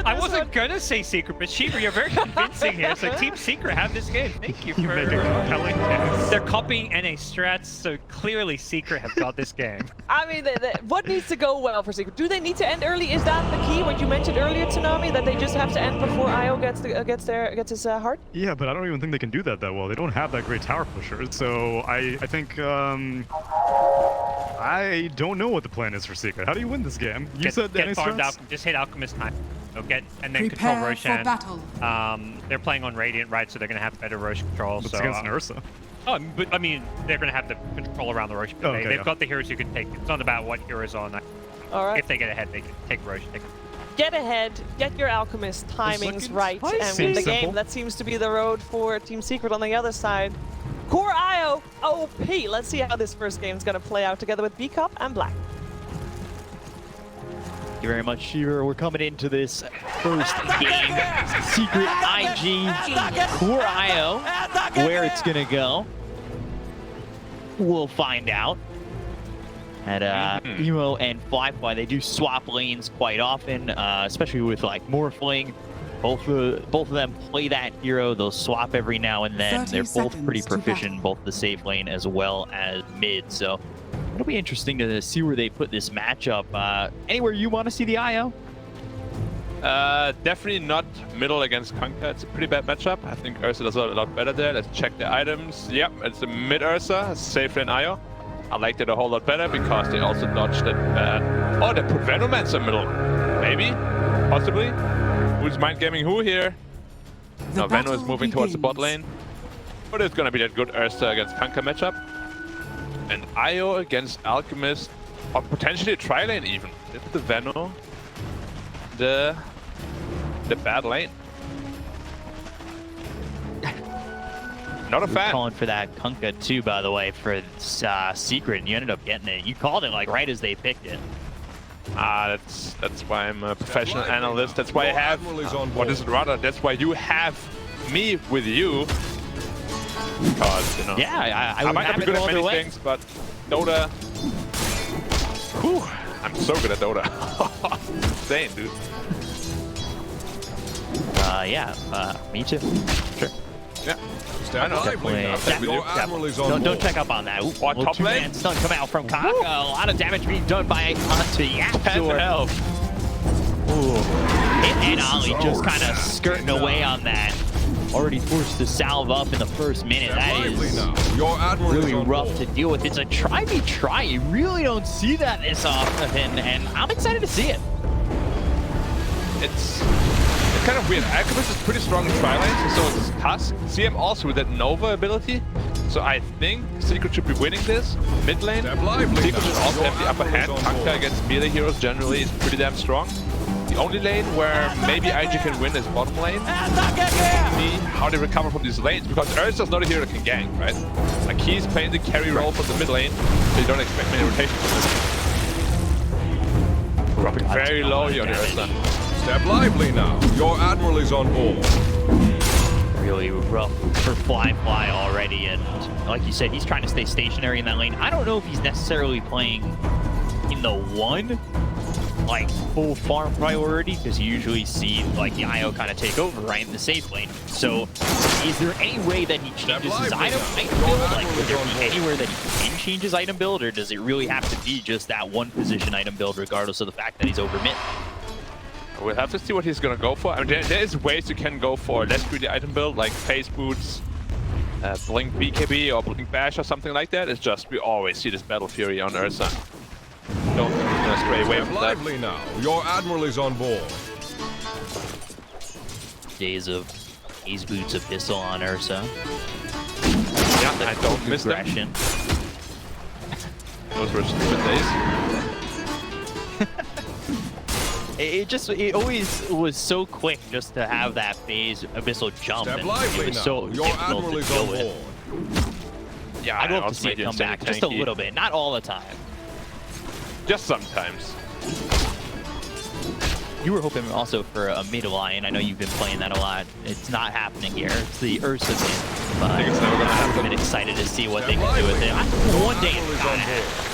for I this wasn't one. gonna say Secret, but Shiva, you're very convincing here. So Team Secret have this game. Thank you for telling us. They're copying NA strats, so clearly Secret have got this game. I mean, what needs to go well for Secret? Do they need to end early? Is that the key? What you mentioned earlier, Tsunami, that they just have to end before Io gets his heart? Yeah, but I don't even think they can do that well. They don't have that great tower pusher, so I think I don't know what the plan is for Secret. How do you win this game? You said get NA farmed strats? out, just hit Alchemist time. So and then Prepare control for Roshan. battle. They're playing on Radiant, right? So they're gonna have better Rosh control. It's so against an Ursa. Oh, but I mean, they're gonna have the control around the Rosh. Oh, okay, They've yeah. got the heroes who can take. It's not about what heroes on. All right. If they get ahead, they can take Rosh. Get ahead, get your Alchemist timings right, and spicy. win the Simple. game. That seems to be the road for Team Secret on the other side. Core IO, OP. Let's see how this first game is going to play out together with B-Cup and Black. Thank you very much, Shiva. We're coming into this first game. Secret IG, Core IO. Where it's gonna go, we'll find out. And Emo and Flyfly, they do swap lanes quite often, especially with like Morphling. Both of them play that hero. They'll swap every now and then. 30 They're both pretty seconds to proficient in both the safe lane as well as mid. So it'll be interesting to see where they put this matchup. Anywhere you want to see the IO? Definitely not middle against Kunkka. It's a pretty bad matchup. I think Ursa does a lot better there. Let's check the items. Yep, it's a mid Ursa, safe lane IO. I liked it a whole lot better because they also dodged it. Oh, they put Venomancer middle. Maybe? Possibly? Who's mind gaming who here? No, Veno is moving towards the bot lane. But it's gonna be that good Ursa against Kunkka matchup. And IO against Alchemist. Or potentially a tri-lane even. It's the Veno. The bad lane. Not a fan. Calling for that Kunkka too, by the way, for Secret, and you ended up getting it. You called it like right as they picked it. That's why I'm a professional analyst. That's why I have. What is it rather? That's why you have me with you. Because you know. Yeah, I might not be good at many things, but Dota. Whew, I'm so good at Dota. Insane, dude. Me too. Sure. Yeah. I know. Don't check up on that. Ooh, What, top lane? Two-man stun come out from Kunkka. A lot of damage being done by onto 10 Yapsor. health. Ooh. And Ollie just kind of skirting away on that. Already forced to salve up in the first minute. That is really rough to deal with. It's a try-me-try. You really don't see that this often, and I'm excited to see it. It's kind of weird. Alchemist is pretty strong in tri-lanes, so it's Tusk. CM also with that Nova ability. So I think Secret should be winning this. Mid lane, Secret should also have the upper hand. Kunkka against melee heroes generally is pretty damn strong. The only lane where maybe IG can win is bottom lane. See how they recover from these lanes, because Ursa's not a hero that can gank, right? Like he's playing the carry role from the mid lane, so you don't expect many rotations from him. Dropping very low here on the Ursa. Step lively now. Your admiral is on board. Really rough for Flyfly already, and like you said, he's trying to stay stationary in that lane. I don't know if he's necessarily playing in the one, like full farm priority, because you usually see like the IO kind of take over right in the safe lane. So is there any way that he changes his item build? Like, would there be anywhere that he can change his item build, or does it really have to be just that one position item build regardless of the fact that he's over mid? We'll have to see what he's gonna go for. I mean, there is ways you can go for less greedy item build, like Phase Boots, Blink BKB, or Blink Bash, or something like that. It's just we always see this Battle Fury on Ursa. Don't think he's gonna stray away from that. Lively now. Your admiral is on board. Days of Phase Boots Epistle on Ursa. Yeah, I don't miss them. Aggression. Those were stupid days. It always was so quick just to have that phase abyssal jump, Step and lively it was now. so Your difficult admiral to is deal on with. board. Yeah, I'd love to see it come back just a little bit, not all the time. Just sometimes. You were hoping also for a mid lion. I know you've been playing that a lot. It's not happening here. It's the Ursa mid, but I think it's never gonna happen. I've been excited to see what they can do with it. One day it's gotta happen.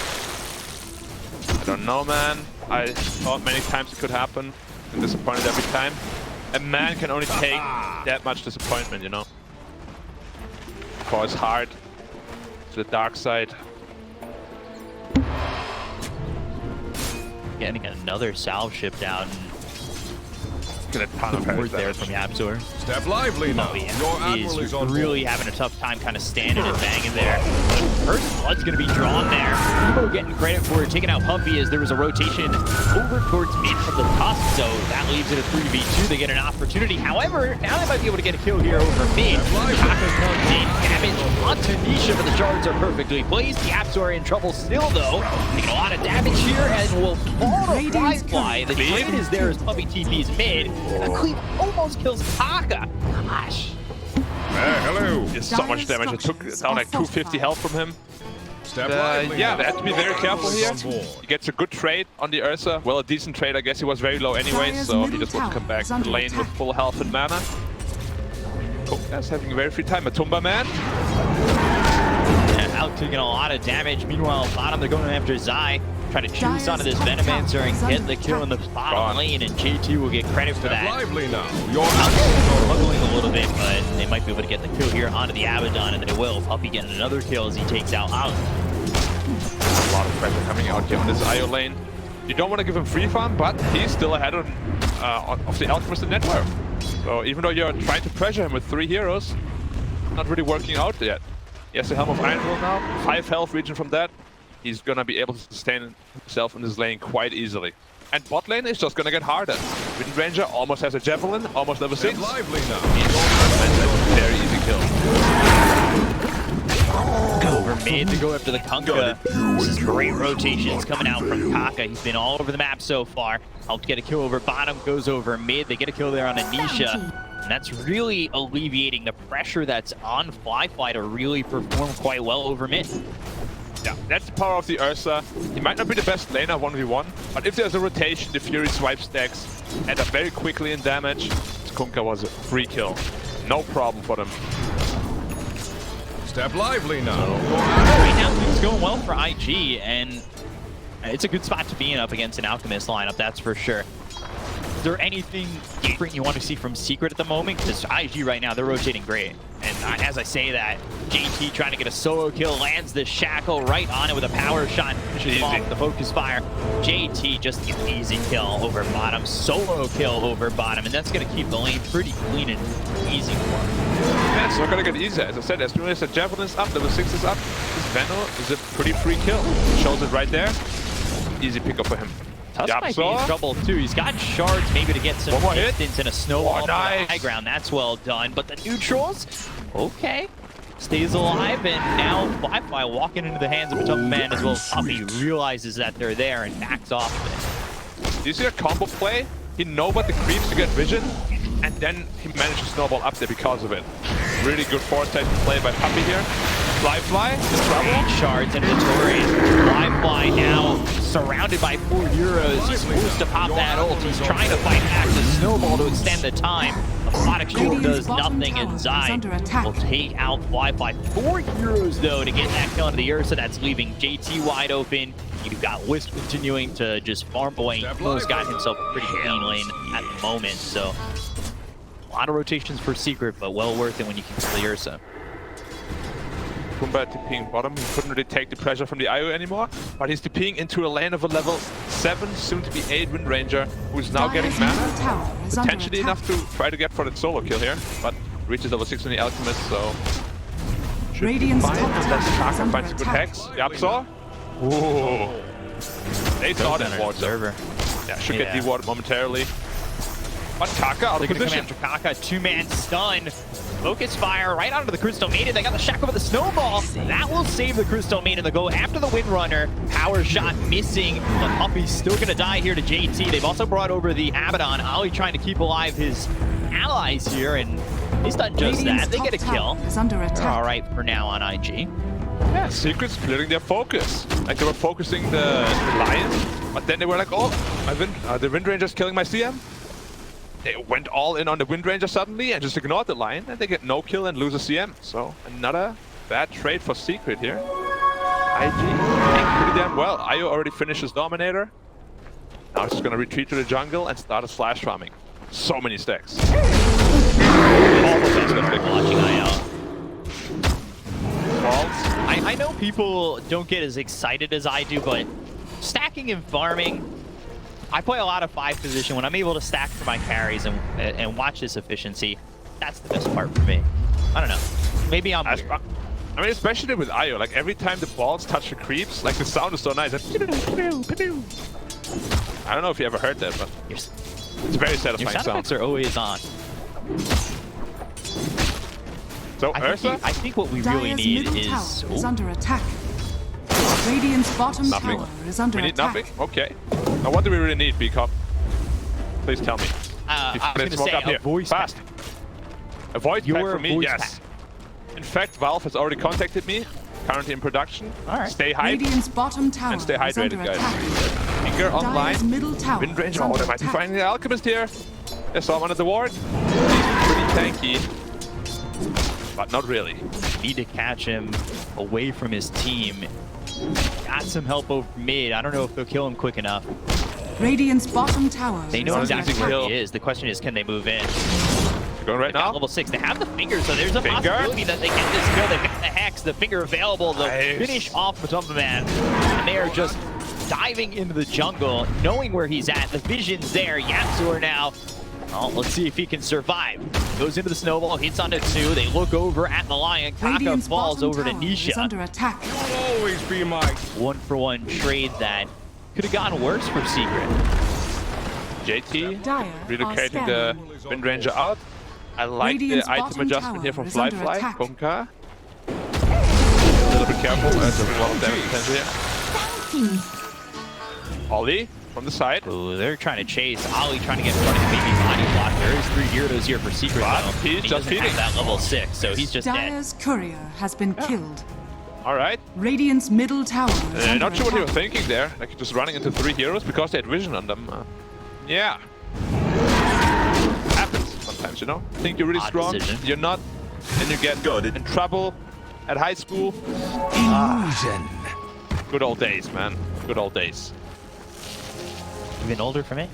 I don't know, man. I thought many times it could happen. and disappointed every time. A man can only take that much disappointment, you know. Pour his heart to the dark side. Getting another salve shipped out. Get a ton of Word there from Yapzor. Step lively now. Your admiral is on Really board. having a tough time kind of standing and banging there. But first blood's going to be drawn there. People getting credit for taking out Pumpy as there was a rotation over towards mid from the tusk. So that leaves it a 3v2. They get an opportunity. However, now they might be able to get a kill here over mid. Kunkka comes in. Damage onto Nisha, but the shards are perfectly placed. Yapzor in trouble still, though. Taking a lot of damage here and will fall to flyfly. The trade is there as Puppy TP's mid. And a cleave almost kills Kunkka. Gosh. Hello. Just so much damage. It took down like 250 health from him. Step lively Yeah, now. they have to be very Your careful admiral here. is on board. He gets a good trade on the Ursa. Well, a decent trade. I guess he was very low anyway, so he just wouldn't come back to the lane with full health and mana. Kunkka's having a very free time. A Tumba man. Yeah, out taking a lot of damage. Meanwhile, bottom, they're going after Zai. Try to choose onto this Venomancer and get the kill in the bottom lane, and JT will get credit for Step that. lively now. Your admiral is on board. Struggling a little bit, but they might be able to get the kill here onto the Abaddon, and they will. Puppy getting another kill as he takes out Out. A lot of pressure coming out here on this IO lane. You don't want to give him free farm, but he's still ahead of the Alchemist and Network. So even though you're trying to pressure him with 3 heroes, not really working out yet. He has the Helm of Iron Will now, 5 health region from that. He's gonna be able to sustain himself in this lane quite easily. And bot lane is just gonna get harder. Wind Ranger almost has a Javelin, almost level 6. Step lively now. And that's a very easy kill. Over mid to go after the Kunkka. This is great rotations coming out from Kunkka. He's been all over the map so far. Helped get a kill over bottom, goes over mid. They get a kill there on Anisha. And that's really alleviating the pressure that's on flyfly to really perform quite well over mid. Yeah, that's the power of the Ursa. He might not be the best laner 1v1, but if there's a rotation, the Fury swipe stacks end up very quickly in damage. Kunkka was a free kill. No problem for them. Step lively now. Right now, things going well for IG, and it's a good spot to be in up against an Alchemist lineup, that's for sure. Is there anything different you want to see from Secret at the moment? Because IG right now, they're rotating great. And as I say that, JT trying to get a solo kill, lands the shackle right on it with a power shot, finishes off with the focus fire. JT just an easy kill over bottom, solo kill over bottom, and that's going to keep the lane pretty clean and easy for him. Yeah, it's not gonna get easier. As I said, as soon as the Javelin's up, level 6 is up, this Veno is a pretty free kill. Shows it right there. Easy pickup for him. Tusk might be in trouble too. He's got shards maybe to get some One more hit. distance and a snowball Oh, nice. on the high ground. That's well done. But the neutrals, okay. Stays alive, and now flyfly walking into the hands of a tough man as well as Puppy realizes that they're there and backs off of it. Do you see a combo play? He know about the creeps to get vision, and then he managed to snowball up there because of it. Really good foresight play by Puppy here. Flyfly in trouble. 8 shards and a Tori. Flyfly now surrounded by 4 heroes. He's forced to pop that ult. He's trying to fight back the snowball to extend the time. Aquatic Shield does nothing, and Zai will take out Flyfly. 4 heroes, though, to get that kill into the Ursa. That's leaving JT wide open. You've got Wisp continuing to just farm away. He's got himself a pretty clean lane at the moment, so a lot of rotations for Secret, but well worth it when you can kill the Ursa. Kunkka TPing bottom. He couldn't really take the pressure from the IO anymore, but he's TPing into a lane of a level 7, soon to be 8 Wind Ranger, who's now getting mana. Potentially enough to try to get for the solo kill here, but reaches level 6 on the Alchemist, so should be fine unless Kunkka finds a good hex. Yapzor. Ooh. They thought it was Observer. Yeah, should get dewarded momentarily. But Kunkka out of They're going to come position. after Kunkka. 2-man stun. Focus fire right onto the Crystal Maiden. They got the shackle with the snowball. That will save the Crystal Maiden. They'll go after the Windrunner. Power shot missing. The Puppy's still going to die here to JT. They've also brought over the Abaddon. Ali trying to keep alive his allies here, and he's done just that. They get a kill. They're all right for now on IG. Yeah, Secret splitting their focus. Like they were focusing the Lion, but then they were like, oh, the Wind Ranger's killing my CM. They went all in on the Wind Ranger suddenly and just ignored the Lion, and they get no kill and lose a CM. So another bad trade for Secret here. IG playing pretty damn well. Io already finished his Dominator. Now he's just gonna retreat to the jungle and start a slash farming. So many stacks. Watching IL. I know people don't get as excited as I do, but stacking and farming, I play a lot of 5 position. When I'm able to stack for my carries and watch this efficiency, that's the best part for me. I don't know. Maybe I'm weird. I mean, especially with Io, like every time the balls touch the creeps, like the sound is so nice. I don't know if you ever heard that, but it's a very Your satisfying sound sound. effects are always on. So Ursa? I think what we really Dire's need middle is... tower is under attack. Radiant's bottom Nothing. tower is under We need attack. nothing? Okay. Now what do we really need, B-Cop? Please tell me. I was Let's going to smoke say up here. a voice Fast. pack. A voice pack Your for me, voice yes. In fact, Valve has already contacted me. Currently in production. All right. Stay hyped Radiant's bottom tower and stay is hydrated, under guys. attack. Finger Dire's online. middle tower Wind range. is Oh, under they might be attack. finding the Alchemist here. I saw one at the ward. He's pretty tanky. But not really. Need to catch him away from his team. Got some help over mid. I don't know if they'll kill him quick enough. Radiant's bottom tower They is know under exactly attack. where he is. The question is, can they move in? You're going right They've got now? level 6. They have the finger, so there's a Finger. possibility that they get this kill. They've got the Hex, the finger available to Nice. finish off the Tumba Man. And they are just diving into the jungle, knowing where he's at. The vision's there. Yasuo now. Oh, let's see if he can survive. Goes into the snowball, hits onto 2. They look over at the Lion. Kunkka Radiant's falls bottom over to tower is Nisha. under attack. Always be my 1-for-1 trade that could have gotten worse for Secret. JT Dire relocating are the Wind Ranger out. I like Radiant's the item bottom adjustment here tower from is under flyfly. attack. Kunkka. A little bit careful. There's a lot of damage potential here. Ollie from the side. Ooh, they're trying to chase. Ollie trying to get in front of him, maybe body block. There is 3 Gyarados here for Secret, But though. he's He just doesn't feeding. have that level 6, so he's just dead. Dire's courier has been killed. All right. Radiant's middle tower is under Not sure what they were attack. thinking there. Like just running into 3 heroes because they had vision on them. Yeah. Happens sometimes, you know? Think you're really Odd strong. decision. You're not. And you get in trouble at high school. Good old days, man. Good old days. Even older for me.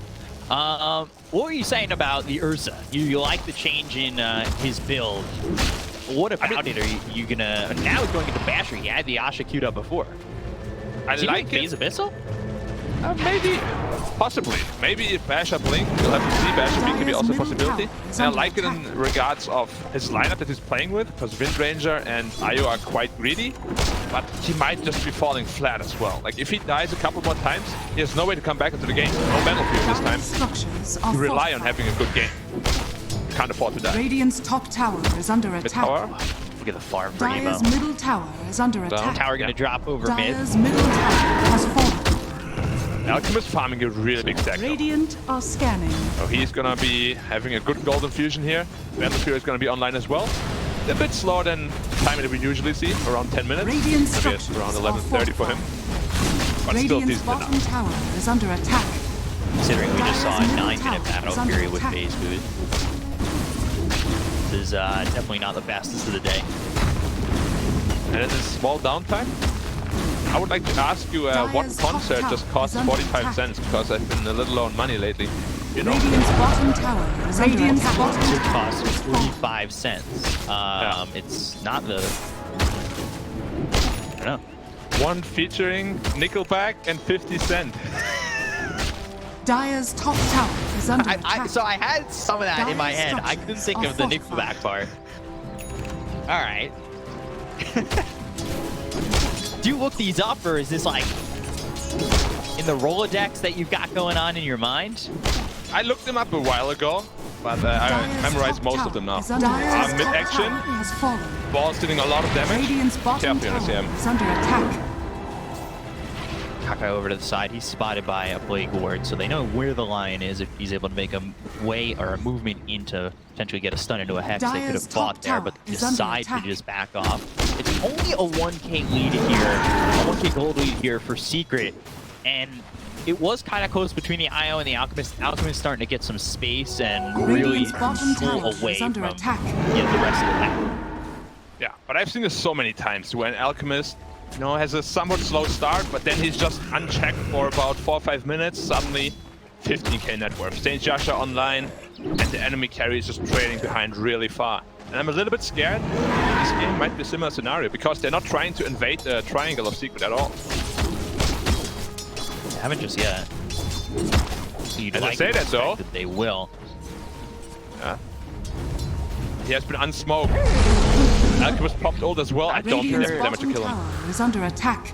What were you saying about the Ursa? You like the change in his build. What about it? Are you gonna... Now he's going into Basher. He had the Asha queued up before. I Is he like doing it. Phase Abyssal? Maybe. Possibly. Maybe if Bash up Link, we'll have to see. Bash up Link could be also a possibility. And I like it in regards of his lineup that he's playing with, because Wind Ranger and Io are quite greedy, but he might just be falling flat as well. Like if he dies a couple more times, he has no way to come back into the game. No battlefield this time. Dire's structures are You rely on fortified. having a good game. Can't afford to die. Radiant's top tower is under Mid attack. tower. Look at the farm for Dire's Emo. middle tower is under attack. Tower gonna drop over mid. Dire's middle tower has fallen. Alchemist farming a really big stack. though. Radiant are scanning. So he's gonna be having a good golden fusion here. Battlefield is gonna be online as well. A bit slower than the time that we usually see, around 10 minutes. Radiant Maybe it's structures around are 11:30 for him. But still Radiant's decent bottom enough. tower is under attack. Considering we just saw a Dire's middle 9-minute tower battle is under period with attack. phase boost. This is definitely not the fastest of the day. And in this small downtime, I would like to ask you what Dire's top concert tower just costs is under 45 attack. cents, because I've been a little low on money lately. You know? Radiant's bottom tower is under attack. It costs 45 cents. It's not the... I don't know. One featuring Nickelback and 50 Cent. Dire's top tower is under attack. So I had some of that in my Dire's head. I couldn't think structures of the are Nickelback part. All right. Do you look these up, or is this like in the Rolodex that you've got going on in your mind? I looked them up a while ago, but I Dire's memorized top most of them now. tower is under attack. Mid-action, Tower has fallen. Ball's dealing a lot of damage. Radiant's bottom Careful, tower NCM. is under attack. Kunkka over to the side. He's spotted by a Plague Ward, so they know where the Lion is. If he's able to make a way or a movement into potentially get a stun into a Hex, they could Dire's have fought top there, but tower they is under decide to attack. just back off. It's only a 1k lead here, a 1k gold lead here for Secret, and it was kind of close between the IO and the Alchemist. Alchemist starting to get some space and really Radiant's bottom pull tower away is under from attack. the rest of the pack. Yeah, but I've seen this so many times when Alchemist, you know, has a somewhat slow start, but then he's just unchecked for about 4 or 5 minutes. Suddenly, 15k net worth. Saint Joshua online, and the enemy carry is just trailing behind really far. And I'm a little bit scared this game might be a similar scenario because they're not trying to invade the triangle of Secret at all. They haven't just yet. You'd As I like say to that, though. expect they will. Yeah. He has been unsmoked. Alchemist popped ult as well. I don't think Radiant's there's damage to bottom kill him. tower is under attack.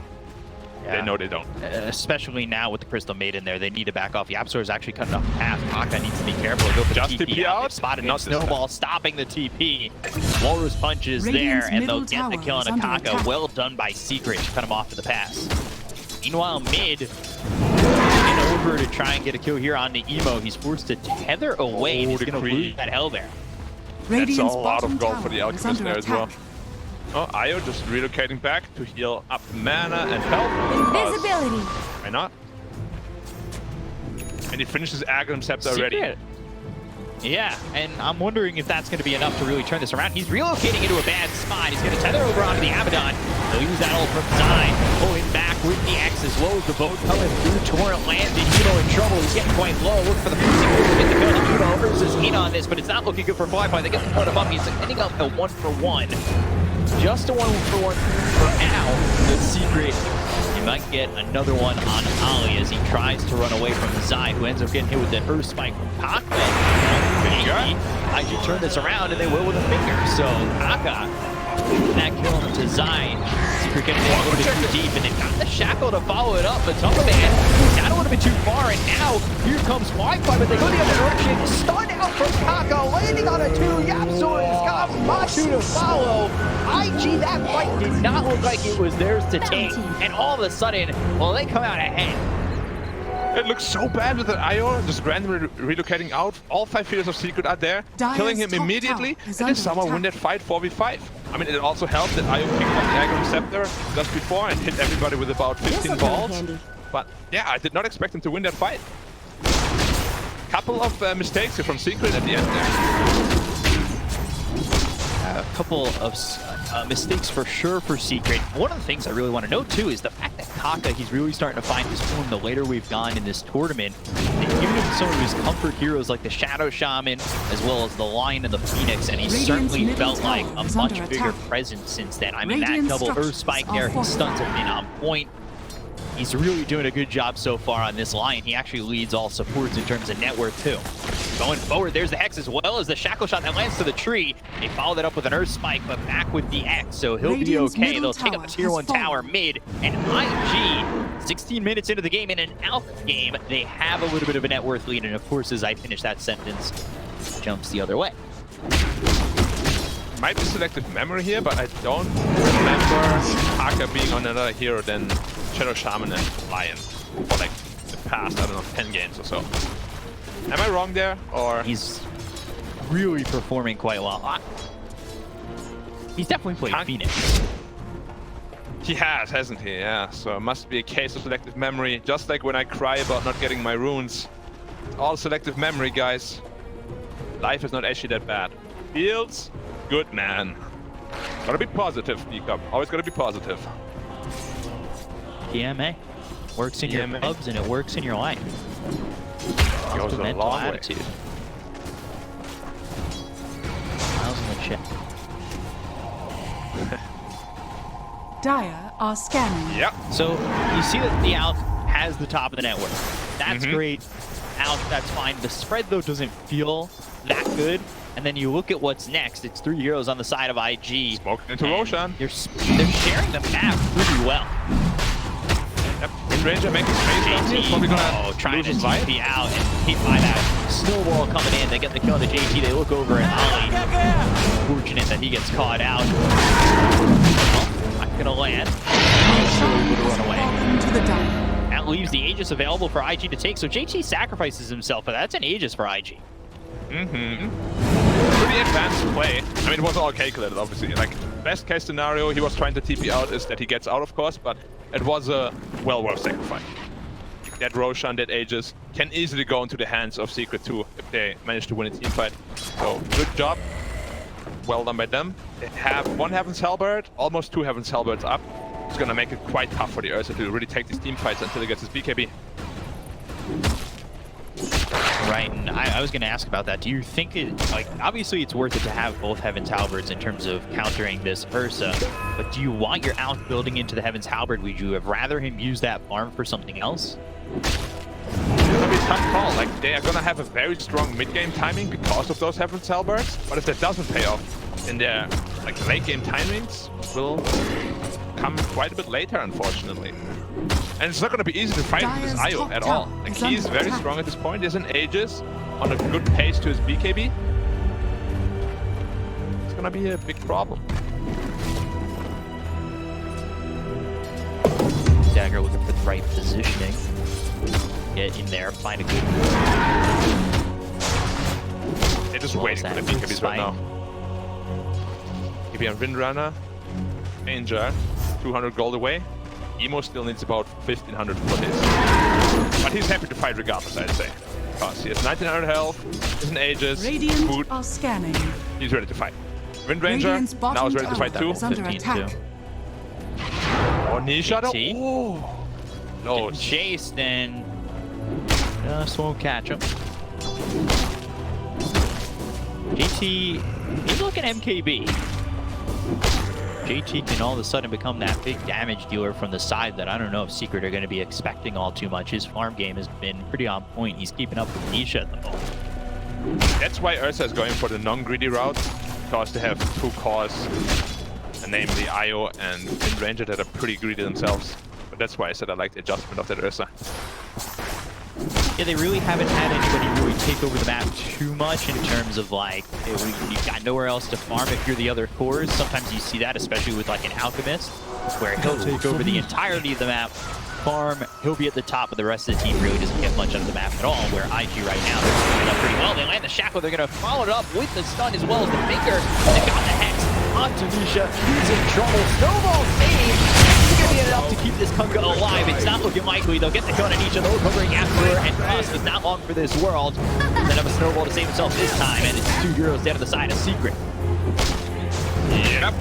Yeah. They know they don't. Especially now with the Crystal Maiden there, they need to back off. Yapzor is actually cutting off the path. Kunkka needs to be careful. Go for Just the TP TP out. out? They've spotted Not him. this time. Snowball stopping the TP. Walrus punches Radiant's there, and they'll middle get the tower kill on is under Kunkka. attack. Well done by Secret to cut him off to the pass. Meanwhile, mid, in over to try and get a kill here on the Emo. He's forced to tether away, and he's the going to creep. lose that hell there. That's a Radiant's lot of bottom gold for the tower is Alchemist under there as well. attack. Oh, Io just relocating back to heal up mana and health. Invisibility. Why not? And he finishes Aghanim Scepter already. Secret. Yeah, and I'm wondering if that's going to be enough to really turn this around. He's relocating into a bad spot. He's going to tether over onto the Abaddon. He'll use that ult from Zai. Pulling back with the X as well as the boat coming through. Torrent landed. Emo in trouble. He's getting quite low. Look for the freezing move to get the kill. Emo Ursa's in on this, but it's not looking good for flyfly. They get the point of up. He's ending up a 1-for-1. Just a 1-for-1 for now. The Secret. He might get another one on Ollie as he tries to run away from Zai, who ends up getting hit with the Ursa spike from Kunkka. IG turn this around, and they will with a finger. So Kunkka, that kill to Zai. Secret getting in a little bit too deep, and they've got the shackle to follow it up. But Tumbleman got a little bit too far, and now here comes Flyfly, but they go the other direction. Stun out from Kunkka, landing on a 2. Yapzor has got Matu to follow. IG, that fight did not look like it was theirs to take, and all of a sudden, well, they come out ahead. It looks so bad with the Io just randomly relocating out. All 5 healers of Secret are there, Dire's killing him top immediately, tower is and then under somehow win that attack. fight 4v5. I mean, it also helped that Io picked up the Aghanim Scepter just before and hit everybody with about 15 This'll come in balls. handy. But yeah, I did not expect him to win that fight. Couple of mistakes here from Secret at the end there. A couple of mistakes for sure for Secret. One of the things I really want to note too is the fact that Kunkka, he's really starting to find his form the later we've gone in this tournament. They've given him some of his comfort heroes like the Shadow Shaman, as well as the Lion and the Phoenix, and he's Radiant's certainly middle felt like tower a is much under bigger attack. presence since then. I mean, Radiant that double Earth structures spike are there, his fortified. stuns have been on point. He's really doing a good job so far on this Lion. He actually leads all supports in terms of net worth too. Going forward, there's the Hex as well as the Shackle Shot that lands to the tree. They follow that up with an Earth Spike, but back with the X, so he'll Radiant's be okay. middle They'll take up tower the Tier has 1 tower fallen. mid, and IG, 16 minutes into the game, in an alpha game, they have a little bit of a net worth lead, and of course, as I finish that sentence, jumps the other way. Might be selective memory here, but I don't remember Kunkka being on another hero than Shadow Shaman and Lion for like the past, I don't know, 10 games or so. Am I wrong there, or? He's really performing quite well. He's definitely played Kunkka- Phoenix. He has, hasn't he? Yeah, so it must be a case of selective memory, just like when I cry about not getting my runes. It's all selective memory, guys. Life is not actually that bad. Feels good, man. Gotta be positive, D-Cup. Always gotta be positive. PMA. Works in your PMA. clubs and it works in your life. Goes a Mental long way. attitude. Smiles in the chat. Dire are scanning. Yep. So you see that the Alf has the top of the network. That's Mhm. great. Alf, that's fine. The spread though doesn't feel that good. And then you look at what's next. It's 3 heroes on the side of IG. Smoked into and Roshan. They're sharing the map pretty well. Yep. Ranger making space down here. Probably gonna trying lose to his life. TP out and hit by that snowball coming in. They get the kill on the JT. They look over at Ollie. Fortunate that he gets caught out. Well, not gonna land. Ollie would run away. Fallen to the Dire. That leaves the Aegis available for IG to take. So JT sacrifices himself, but that's an Aegis for IG. Mm-hmm. Pretty advanced play. I mean, it was all calculated, obviously. Like, best case scenario he was trying to TP out is that he gets out, of course, but it was a well worth sacrifice. That Roshan, that Aegis, can easily go into the hands of Secret 2 if they manage to win a team fight. So, good job. Well done by them. They have 1 Heaven's Halberd, almost 2 Heaven's Halberds up. It's gonna make it quite tough for the Ursa to really take these team fights until he gets his BKB. Right, and I was going to ask about that. Do you think it, like, obviously it's worth it to have both Heaven's Halberds in terms of countering this Ursa, but do you want your Alch building into the Heaven's Halberd? Would you have rather him use that farm for something else? It's gonna be a tough call. Like, they are gonna have a very strong mid-game timing because of those Heaven's Halberds, but if that doesn't pay off, then their like late-game timings will come quite a bit later, unfortunately. And it's not going to be easy to fight this Dire's Io top at all. tower Like, is he's under very attack. strong at this point. He's in Aegis, on a good pace to his BKB. It's going to be a big problem. Dagger looking for the right positioning. Get in there, find a good... They're just Well, waiting for the that BKBs right spike. now. BKB on Windrunner. Danger. 200 gold away. Emo still needs about 1500 for this. But he's happy to fight regardless, I'd say. Because he has 1900 health, is in Aegis, Radiant food, are scanning. he's ready to fight. Windranger Radiant's bottom now is ready to fight tower too. is under 15 attack. too. Oh, knee shot. JT. Oh, no. Getting chased and just won't catch him. JT, he's looking MKB. JT can all of a sudden become that big damage dealer from the side that I don't know if Secret are going to be expecting all too much. His farm game has been pretty on point. He's keeping up with Nisha at the moment. That's why Ursa is going for the non-greedy route, because they have two cores, namely Io and Windranger, that are pretty greedy themselves. But that's why I said I like the adjustment of that Ursa. Yeah, they really haven't had anybody really take over the map too much in terms of like, you've got nowhere else to farm if you're the other cores. Sometimes you see that, especially with like an Alchemist, where he'll take over the entirety of the map, farm, he'll be at the top, but the rest of the team really doesn't get much out of the map at all, where IG right now, they're doing it up pretty well. They land the Shackle, they're going to follow it up with the stun as well as the Finger. They've got the Hex onto Nisha, he's in trouble. Snowball save! It's going to be enough to keep this Kunkka alive. It's not looking likely. They'll get the kill on Nisha, though, covering after her, and Frost is not long for this world. Then have a Snowball to save himself this time, and it's 2 heroes down to the side of Secret. Yep.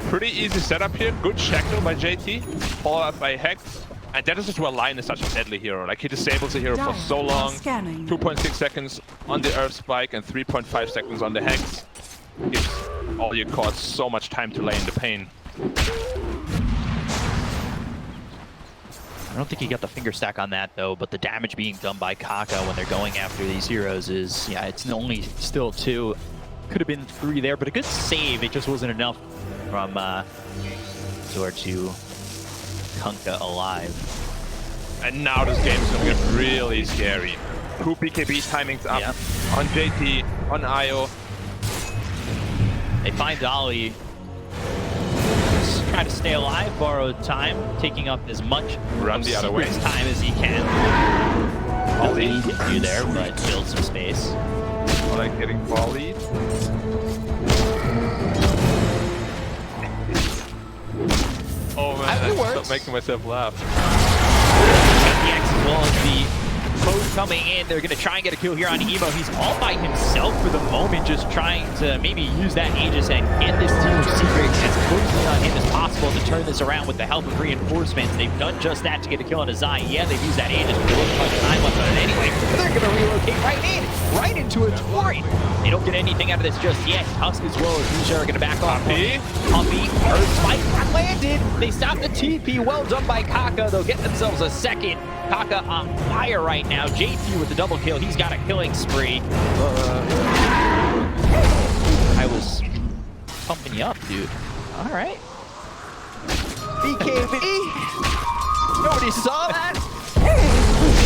Pretty easy setup here. Good Shackle by JT, followed up by Hex. And that is just where Lion is such a deadly hero. Like, he disables the hero for so long. Scanning. 2.6 seconds on the Earth Spike and 3.5 seconds on the Hex. Gives all your cores so much time to lay in the pain. I don't think he got the finger stack on that though, but the damage being done by Kunkka when they're going after these heroes is, yeah, it's only still 2. Could have been 3 there, but a good save. It just wasn't enough from Zor to Kunkka alive. And now this game is gonna get really scary. 2 BKB timings up Yep. on JT, on Io. They find Dolly. Just try to stay alive, borrow time, taking up as much Run of the other way. Secret's time as he can. Nothing he can do there, but build some space. I like getting volleyed. Oh man, It I works. stop making myself laugh. The X as well as the Post coming in. They're going to try and get a kill here on Emo. He's all by himself for the moment, just trying to maybe use that Aegis and get this team of Secret as closely on him as possible to turn this around with the help of reinforcements. They've done just that to get a kill on Azai. Yeah, they've used that Aegis, but there wasn't much time left on it anyway. But they're going to relocate right into a torrent. They don't get anything out of this just yet. Tusk as well as Nisha are going to back off. Puppy, Earth Spike landed. They stopped the TP. Well done by Kunkka. They'll get themselves a second. Kunkka on fire right now. JT with the double kill. He's got a killing spree. I was pumping you up, dude. All right. BKB. Nobody saw that.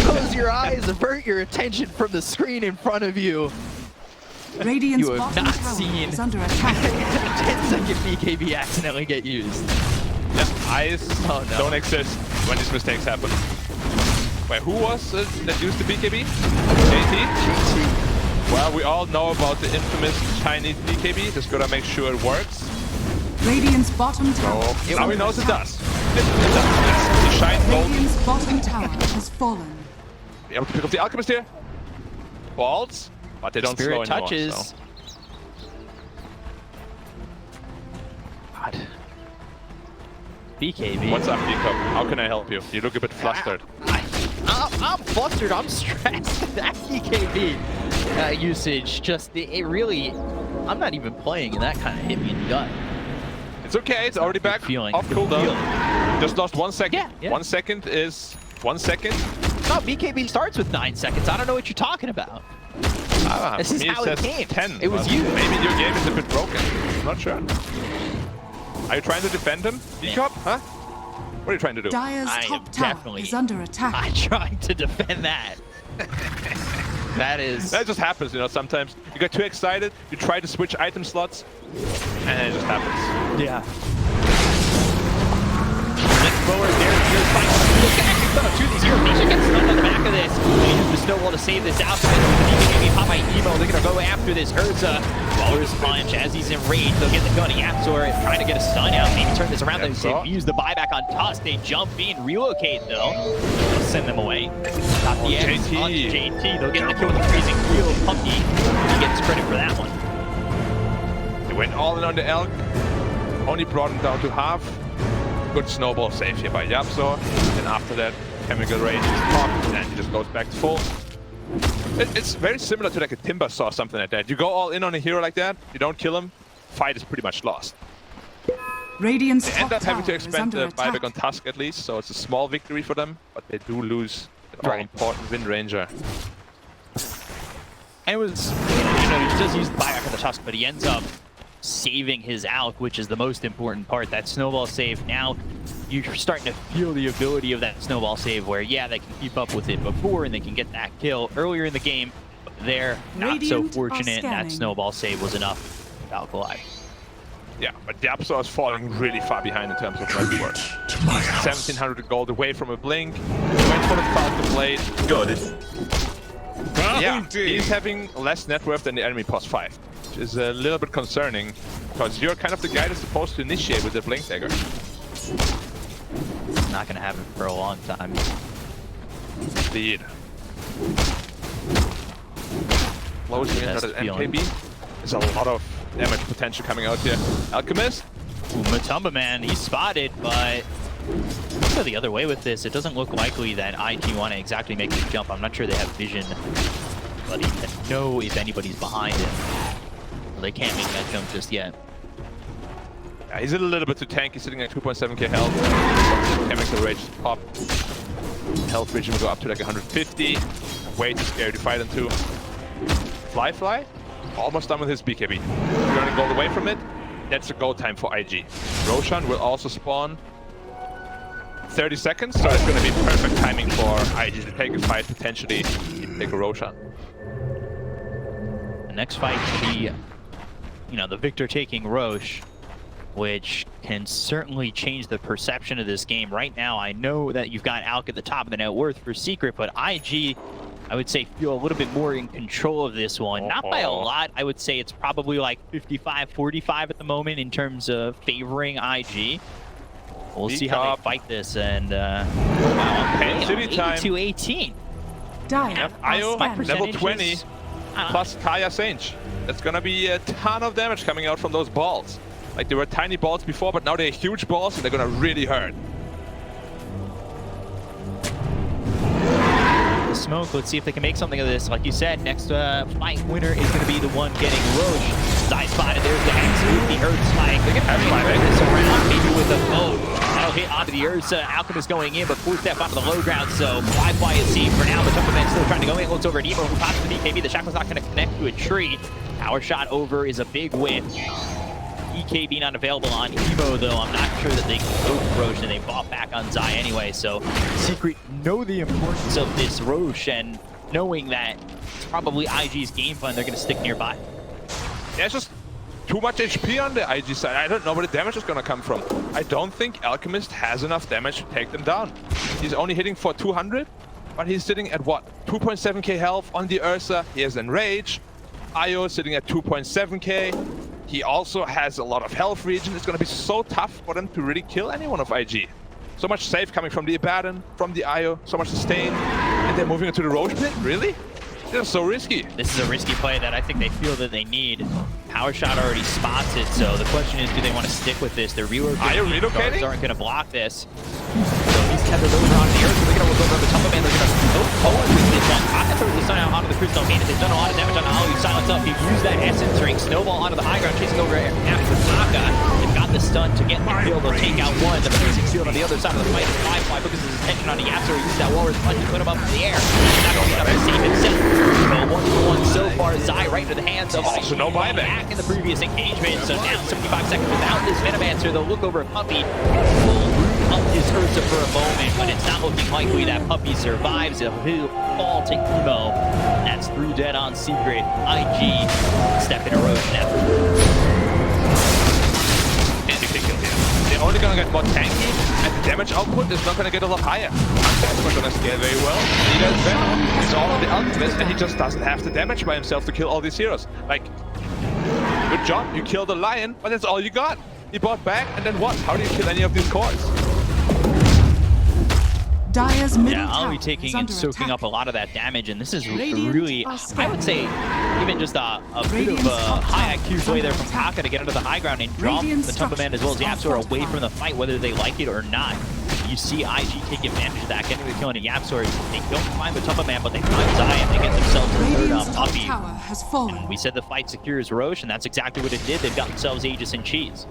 Close your eyes, avert your attention from the screen in front of you. Radiant's You have bottom not tower seen is under attack. 10-second BKB accidentally get used. Yeah, eyes don't exist when these mistakes happen. Wait, who was that used the BKB? JT? Well, we all know about the infamous Chinese BKB. Just gotta make sure it works. Radiant's bottom tower Oh, is now he under knows it attack. does. It does. It's the shine gold. Radiant's bottom tower has fallen. Be able to pick up the Alchemist here. Balls, but they don't Spirit slow anymore. touches. So. God. BKB. What's up, Jacob? How can I help you? You look a bit flustered. I'm flustered. I'm stressed. That BKB usage just it really. I'm not even playing, and that kind of hit me in the gut. It's okay. It's already back feeling. off cooldown. Just lost 1 second. Yeah, yeah. 1 second is 1 second. No, BKB starts with 9 seconds. I don't know what you're talking about. This For is me, how it says came. 10. It was but you. Maybe your game is a bit broken. I'm not sure. Are you trying to defend him? D-Cop? Huh? What are you trying to do? Dire's I am top tower definitely- is under attack. I'm trying to defend that. That is. That just happens, you know, sometimes. You get too excited, you try to switch item slots, and it just happens. Yeah. Flick forward there. Here's fight. Look at that. Two of these heroes. Nisha gets stunned on the back of this. They use the snowball to save this out. BKB pop by emo. They're going to go after this Ursa. Walrus punch as he's enraged. They'll get the gun. Yapsor trying to get a stun out. Maybe turn this around. They use the buyback on Tusk. They jump in, relocate though. They'll send them away. Top the edge. JT. On JT. They'll get the kill with the freezing wheel. Pumpy. He gets credit for that one. They went all in on the Elk, only brought him down to half. Good snowball save here by Yapsor. And after that, Chemical Rage is popped, and he just goes back to full. It's very similar to like a Timber Saw, something like that. You go all in on a hero like that, you don't kill him, fight is pretty much lost. Radiant's They top end up having to tower is expend under the attack. buyback on Tusk at least, so it's a small victory for them, but they do lose an all-important Wind Ranger. And it was, you know, he does use the buyback on the Tusk, but he ends up saving his Alk, which is the most important part. That snowball save, now you're starting to feel the ability of that snowball save where, yeah, they can keep up with it before and they can get that kill earlier in the game. But they're not so Radiant are fortunate. That scanning. snowball save was enough to keep Alk alive. Yeah, but Yapsor is falling really far behind in terms of net worth. 1700 gold away from a blink. Went for the Falcon Blade. Got it. Yeah, he's having less net worth than the enemy plus 5. Which is a little bit concerning, because you're kind of the guy that's supposed to initiate with the Blink Dagger. Not going to happen for a long time. Indeed. Closing in Best at feeling. MKB. There's a lot of damage potential coming out here. Alchemist? Ooh, Matumba, man, he's spotted, but let's go the other way with this. It doesn't look likely that IG want to exactly make the jump. I'm not sure they have vision, but he can know if anybody's behind him. They can't make that jump just yet. Yeah, he's a little bit too tanky, sitting at 2.7k health. Chemical Rage pop. Health region will go up to like 150. Way too scary to fight into. Flyfly? Almost done with his BKB. Running gold away from it. That's a go time for IG. Roshan will also spawn 30 seconds, so it's going to be perfect timing for IG to take a fight, potentially take a Roshan. The next fight will be, you know, the victor taking Roche, which can certainly change the perception of this game. Right now, I know that you've got Alk at the top of the net worth for Secret, but IG, I would say, feel a little bit more in control of this one. Not by a lot. I would say it's probably like 55-45 at the moment in terms of favoring IG. We'll see how they fight this, and Pain City time. 82-18. Dire are Io, scanning. level Percentages. 20, plus Kaya Sage. That's gonna be a ton of damage coming out from those balls. Like, they were tiny balls before, but now they're huge balls, and they're gonna really hurt. The smoke, let's see if they can make something of this. Like you said, next fight winner is going to be the one getting Roche. Side spotted, there's the Hex with the Earth Spike. They're going to turn this around, maybe with a boat. That'll hit onto the Ursa. Alchemist going in, but 4-step onto the low ground, so flyfly is safe for now. The Jumpman still trying to go in. Looks over at Evo, who pops the BKB. The Shackle's not going to connect to a tree. Power shot over is a big win. EKB not available on Evo, though. I'm not sure that they can go for Roche, and they bought back on Zai anyway. So Secret know the importance of this Roche, and knowing that it's probably IG's game plan, they're going to stick nearby. Yeah, it's just too much HP on the IG side. I don't know where the damage is going to come from. I don't think Alchemist has enough damage to take them down. He's only hitting for 200, but he's sitting at what? 2.7k health on the Ursa. He has Enrage. Io sitting at 2.7k. He also has a lot of health regen. It's going to be so tough for them to really kill anyone of IG. So much save coming from the Abaddon, from the Io, so much sustain. And they're moving into the Roche pit? Really? They're so risky. This is a risky play that I think they feel that they need. Power shot already spots it, so the question is, do they want to stick with this? They're relocating. Are you relocating? Aren't going to block this. So he's tethered over on the Ursa. They're going to look over the top of man. They're going to move forward with this one. Kunkka throws the stun out onto the Crystal Maiden. They've done a lot of damage on Ali. Silence up. He's used that Essence Ring. Snowball onto the high ground, chasing over after Kunkka. They've got the stun to get the kill. They'll take out one. The freezing shield on the other side of the fight. flyfly focuses his attention on the Yasuo. He uses that walrus punch to put him up in the air. He's not going to be able to save himself. So 1-for-1 so far. Zai right into the hands of Also no buyback. Back in the previous engagement. So now 75 seconds without this Venomancer. They'll look over at Puppy. Full up his Ursa for a moment, but it's not looking likely that Puppy survives. He'll fall to Emo. That's 3 dead on Secret. IG step in erosion after. They're only gonna get more tanky, and the damage output is not gonna get a lot higher. That's not gonna scale very well. He does Venom. He's all on the Alchemist, and he just doesn't have the damage by himself to kill all these heroes. Like, good job, you killed the lion, but that's all you got. He bought back, and then what? How do you kill any of these cores? Dire's middle Yeah, tower Ali taking is and under soaking attack. up a lot of that damage, and this is Radiant really, are I scared. would say, even just a bit of Radiant's a top high tower IQ is play under there from attack. Kunkka to get into the high ground and drop Radiant the Tumba Man as well as structures Yapsor are away fortified. from the fight, whether they like it or not. You see IG take advantage of that, getting the kill into Yapsor. They don't find the Tumba Man, but they find Zai and they get themselves a third Radiant's top Puppy. tower has fallen. We said the fight secures Roche, and that's exactly what it did. They've got themselves Aegis and Cheese.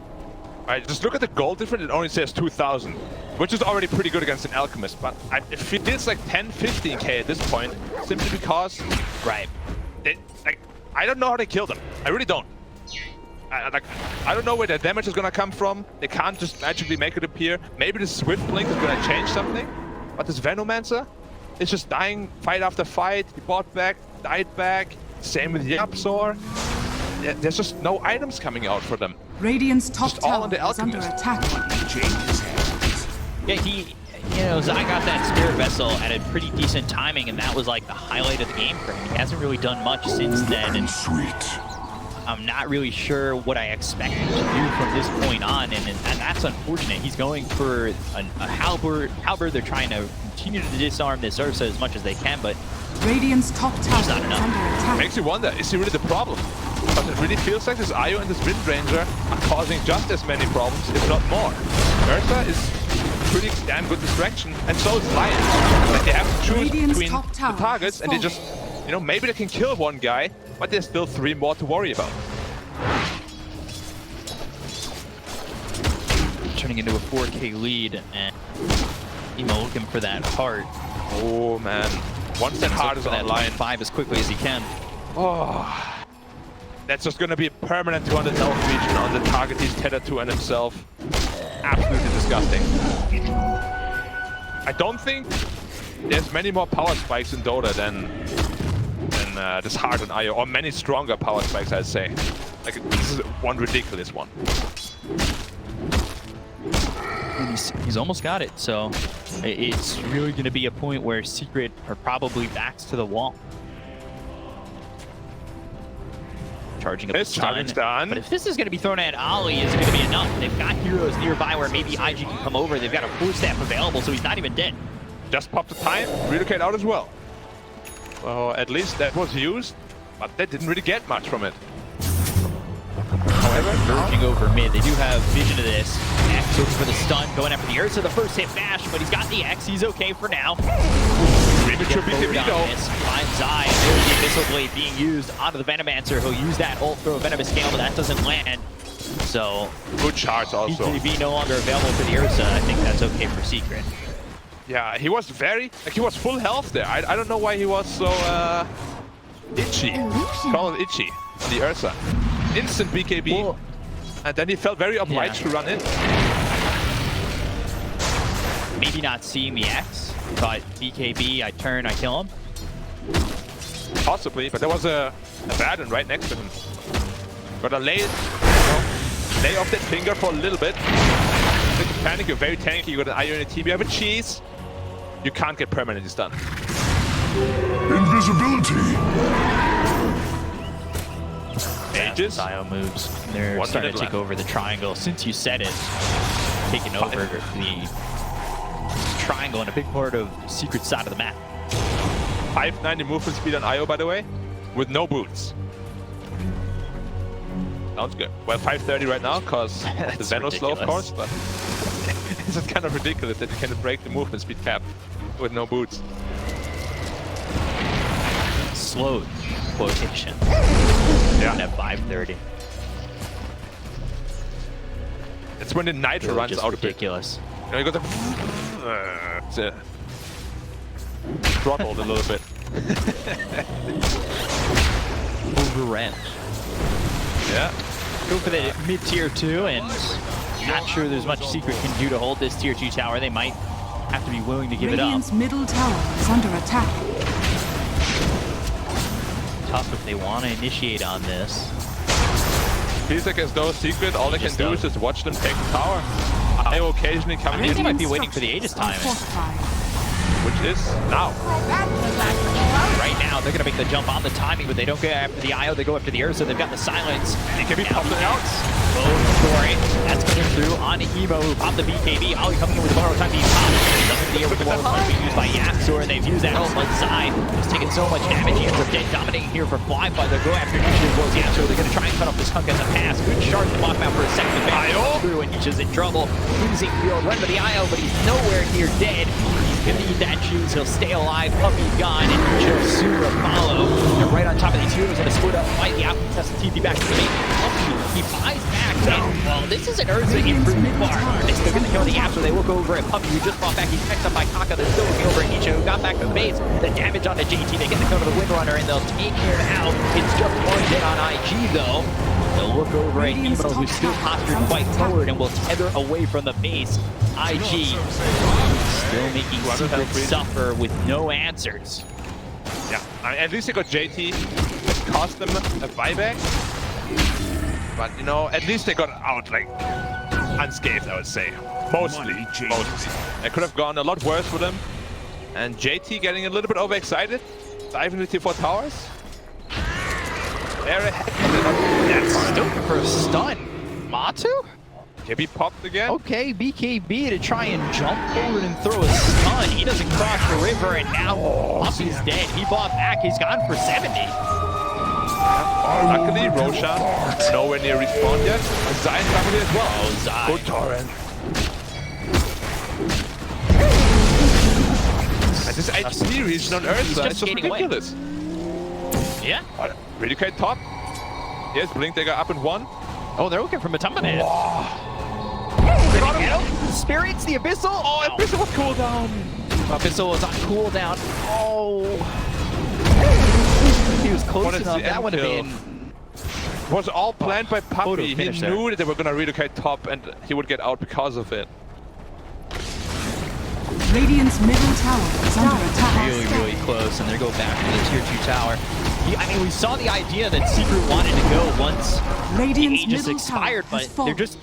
Alright, just look at the gold difference. It only says 2,000, which is already pretty good against an Alchemist. But it feels like 10, 15k at this point, simply because, Right. I don't know how they kill them. I really don't. I don't know where their damage is gonna come from. They can't just magically make it appear. Maybe the Swift Blink is gonna change something. But this Venomancer is just dying fight after fight. He bought back, died back. Same with Yapsor. There's just no items coming out for them. Radiant's top Just all tower on the is under Alchemist. attack. Yeah, Zai got that Spirit Vessel at a pretty decent timing, and that was like the highlight of the game for him. He hasn't really done much since then, and I'm not really sure what I expect him to do from this point on, and that's unfortunate. He's going for a halberd. They're trying to continue to disarm this Ursa as much as they can, but Radiant's top tower is not under enough. attack. Makes you wonder, is he really the problem? Because it really feels like this Io and this Wind Ranger are causing just as many problems, if not more. Ursa is a pretty damn good distraction, and so is Lion. Like, they have to choose Radiant's between top tower the targets, has and they fallen. just, maybe they can kill one guy, but there's still 3 more to worry about. turning into a 4K lead, and Emo looking for that heart. Oh, man. Once that heart is for that online, 5 as quickly as he can. oh, that's just going to be a permanent 200 health region on the target he's tethered to and himself. Absolutely disgusting. I don't think there's many more power spikes in Dota than this heart and Io, or many stronger power spikes, I'd say. Like, this is one ridiculous one. And he's almost got it, so it's really going to be a point where Secret are probably backs to the wall. Charging up the stun. done. But if this is going to be thrown at Ali, is it going to be enough? They've got heroes nearby where maybe IG can come over. They've got a force staff available, so he's not even dead. Just popped the time, relocate out as well. So at least that was used, but they didn't really get much from it. However, merging over mid, they do have vision of this. X looking for the stun, going after the Ursa. The first hit bash, but he's got the X. He's okay for now. Premature BKB though. Finds Zai. There's the Abyssal Blade being used onto the Venomancer. He'll use that ult, throw a Venomous Scale, but that doesn't land. So, Good charge also. BKB no longer available for the Ursa. I think that's okay for Secret. Yeah, he was he was full health there. I don't know why he was so itchy. Call it itchy, the Ursa. Instant BKB, Well, and then he felt very obliged to run in. maybe not seeing the X, but BKB, I turn, I kill him. Possibly, but there was a Baron right next to him. Gotta lay off that finger for a little bit. If you panic, you're very tanky, you got an Io in your team, you have a cheese. You can't get permanently stunned. Invisibility! Ages. Io moves. They're 1 starting minute to take left. over the triangle. Since you said it, taking over the triangle and a big part of Secret side of the map. 590 movement speed on Io, by the way, with no boots. Sounds good. Well, 530 right now, because the That's Venom slow, of ridiculous. course, but This is kind of ridiculous that you can break the movement speed cap with no boots. Slowed quotation. Yeah. At 5:30. That's when the nitro runs Just out of it. ridiculous. You know, you got the throttled a little bit. Overran. Yeah. Go for the mid tier 2, and not sure there's much Secret can do to hold this tier 2 tower. They might have to be willing to give it up. Radiant's middle tower is under attack. Tough if they want to initiate on this. Feels like there's no secret. All they can Just do don't. is just watch them take the tower. I occasionally I come think they in, might be waiting for the Aegis timing. which is now. Right now, they're going to make the jump on the timing, but they don't go after the IO, they go after the Ursa. They've got the silence. He can be Now popping the out. Going for it. That's coming through on Emo, who popped the BKB. Ollie coming in with borrow time being popped. Doesn't be able to borrow time being used by Yapsor, and they've used that ult on side. He's taking so much damage. He ends up dead, dominating here for flyfly. They'll go after Nisha as well as Yapsor. They're going to try and cut off this Kunkka as a pass. Good shard to block him out for a second. IO Through, and Nisha's in trouble. Losing field, run to the IO, but he's nowhere near dead. He's going to eat that juice. He'll stay alive. Puppy's gone, and Nisha soon will follow. They're right on top of these heroes, and a split up fight. The Alchemist has to TP back to the main. He buys back. And, well, this is an Ursa improved far. They're still going to kill the Yapsor. They look over at Puppy, who just fought back. He's picked up by Kunkka. They're still looking over at Nisha, who got back to base. The damage on the JT. They get the kill to the Windrunner, and they'll take him out. It's just one hit on IG, though. They'll look over at Emo, who's still postured quite forward and will tether away from the base. IG still making Secret suffer with no answers. Yeah, at least they got JT. It cost them a buyback. But, you know, at least they got out, like, unscathed, I would say. Mostly. It could have gone a lot worse for them. And JT getting a little bit overexcited. Diving into T4 towers. Very happy. That's still for a stun. Matu? KB popped again. Okay, BKB to try and jump forward and throw a stun. He doesn't cross the river, and now Puppy's dead. He bought back. He's gone for 70. Luckily, Roshan nowhere near respawn yet. And Zion coming in as well. Oh, Zai. Good torrent. And this HP region on Ursa is just skating away. ridiculous. Yeah. Really great top. Yes, Blink Dagger up in 1. Oh, they're looking for Matamba Man. Spirits, the Abyssal. Oh, Abyssal was cooldown. Abyssal was on cooldown. Oh. He was close enough. That would have been. Was all planned by Puppy. He finish knew there. that they were going to relocate top and he would get out because of it. Radiant's middle tower is under attack. Really, really close, and they go back to the tier 2 tower. I mean, we saw the idea that Secret wanted to go once Radiant's the Aegis middle expired, tower has but fallen. they're just...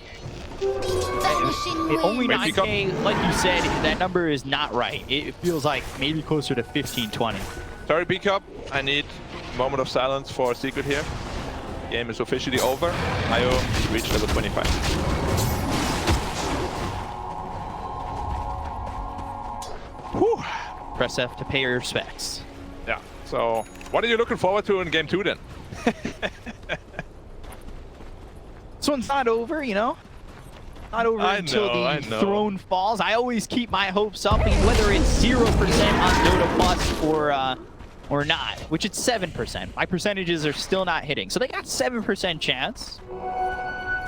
Only Wait, 9K, like you said, that number is not right. It feels like maybe closer to 15, 20. Sorry, B-Cup. I need a moment of silence for Secret here. Game is officially over. IO reached level 25. Whew. Press F to pay your respects. Yeah. So, what are you looking forward to in game 2 then? This one's not over, you know? Not over until the throne falls. I always keep my hopes up, whether it's 0% on Dota Plus or not, which it's 7%. My percentages are still not hitting. So they got 7% chance.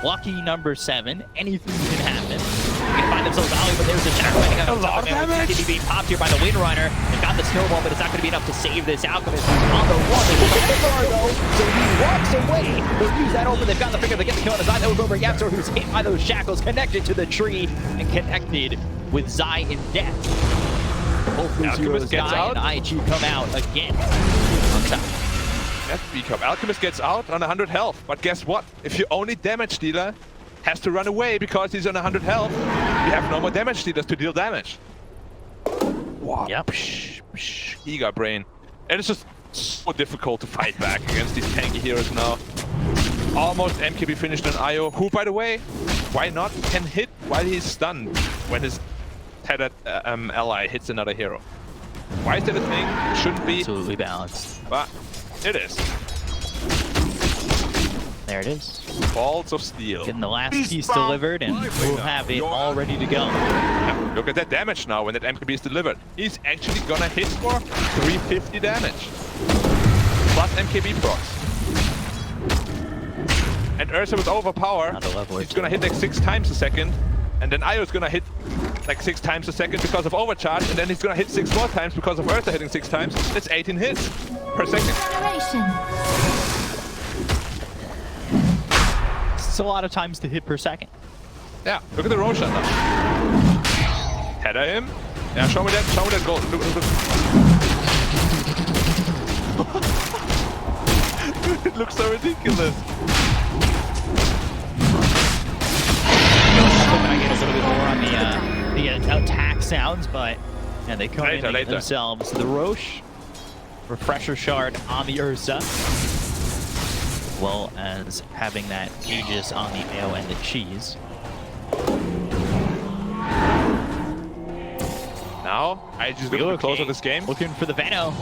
Lucky number 7. Anything can happen. They can find themselves Ollie, but there's a shadow fighting out of top of damage. He's being popped here by the Windrunner. They've got the snowball, but it's not going to be enough to save this Alchemist. Who's on the run. They look at the bar, though, so he walks away. They'll use that over. They've got the finger. They get the kill on the side. That was over Yapsor, who's hit by those shackles, connected to the tree, and connected with Zai in death. Both these heroes die, and IG come out again on top. That's B-Cup. Alchemist gets out on 100 health. But guess what? If your only damage dealer has to run away because he's on 100 health, you have no more damage dealers to deal damage. Wow. Yep. Giga brain. And it's just so difficult to fight back against these tanky heroes now. Almost MKB finished on IO, who, by the way, why not, can hit while he's stunned when his tethered ally hits another hero. Why is that a thing? It shouldn't be. Absolutely balanced. But it is. There it is. Balls of steel. Getting the last piece delivered, and we'll have it all ready to go. Yeah, look at that damage now when that MKB is delivered. He's actually gonna hit for 350 damage. Plus MKB procs. And Ursa with overpower, Not a level he's gonna hit like 6 times a second. And then Io's gonna hit like 6 times a second because of overcharge. And then he's gonna hit 6 more times because of Ursa hitting 6 times. That's 18 hits per second. It's a lot of times to hit per second. Yeah, look at the roll shot now. Header him. Yeah, show me that goal. Look. It looks so ridiculous. I get a little bit more on the attack sounds, but yeah, they come in themselves. The Roche, refresher shard on the Ursa, as well as having that Aegis on the AO and the cheese. Now, I just look closer this game. Looking for the Veno.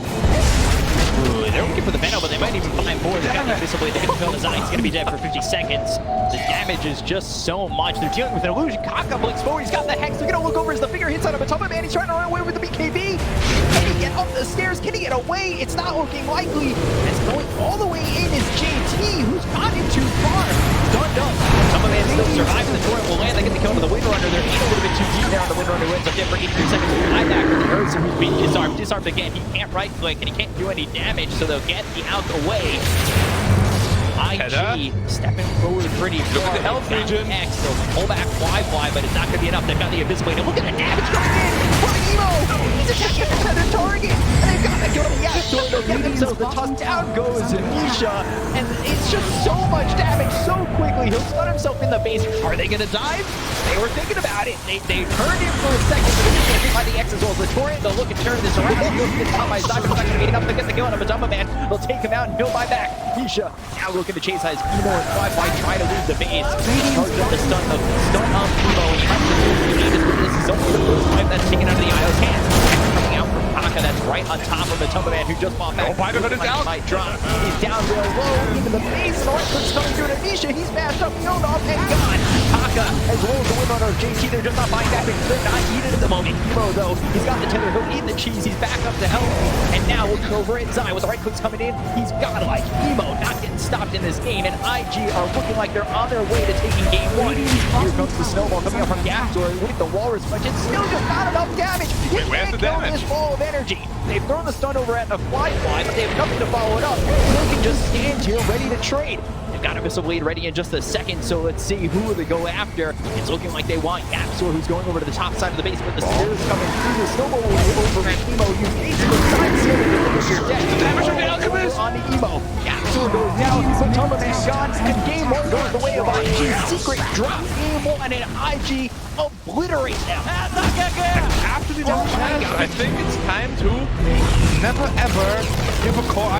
Ooh, they're looking for the Veno, but they might even find more. They got the Invisible Blade. They're going to kill the Zai. He's going to be dead for 50 seconds. The damage is just so much. They're dealing with an illusion. Kunkka blinks forward. He's got the Hex. They're going to look over as the finger hits on him. But man, he's trying to run away with the BKB. Can he get up the stairs? Can he get away? It's not looking likely. It's going all the way in is JT, who's gotten too far. Stunned up. Man still surviving. The torrent will land. They get the kill to the Windrunner. They're a little bit too deep there on the Windrunner. Wins up there for 83 seconds. I'm back with the Ursa, who's being disarmed. Disarmed again. He can't right click and he can't do any damage, so they'll get the out away. IG stepping forward pretty far. Look at the health region. X, they'll pull back fly, but it's not going to be enough. They've got the Invisible Blade. And look at the damage coming in from Emo. He's attacking another target. And they've got the kill to the X. They'll get themselves the toss. Down goes Nisha. And it's just so much damage so quickly. He'll stun himself in the base. Are they going to dive? They were thinking about it. They turned him for a second, but they can't hit by the X as well as the torrent. They'll look and turn this around. He'll get top by side, but it's not going to be enough to get the kill on him. Man, they'll take him out and he'll buy back. Nisha now looking to chase his Emo and flyfly, try to lose the base. Charge up the stun of Emo. He might just lose the game. This is only the first time that's taken out of the Io's hands. Coming out from Kunkka, that's right on top of the man who just fought back. Oh, Piper is down. Might drop. He's down real low. Even the base and the right foot's coming through to Nisha. He's mashed up, killed off, and gone. Kunkka, as well as the Windrunner of JT, they're just not buying back because they're not needed at the moment. Emo, though, he's got the tether. He'll eat the cheese. He's back up to health. And now looking over at Zai with the right clicks coming in. He's got like Emo not getting stopped in this game, and IG are looking like they're on their way to taking game 1. Here comes the snowball coming up from Gaptor with the Walrus punch. It's still just not enough damage. He can't kill this ball of energy. They've thrown the stun over at the flyfly, but they have nothing to follow it up. They can just stand here ready to trade. They've got a Missile Blade ready in just a second, so let's see who they go after. It's looking like they want Gaptor, who's going over to the top side of the base, but the spear is coming through. The snowball will be over at Emo. You basically side ceiling to finish your deck. The damage from the Alchemist on the Emo. Gaptor goes down, but Tomaman's gone, and game 1 goes the way of IG. Secret drop game 1, and IG obliterate them. After the damage, I think it's time to never ever give a core.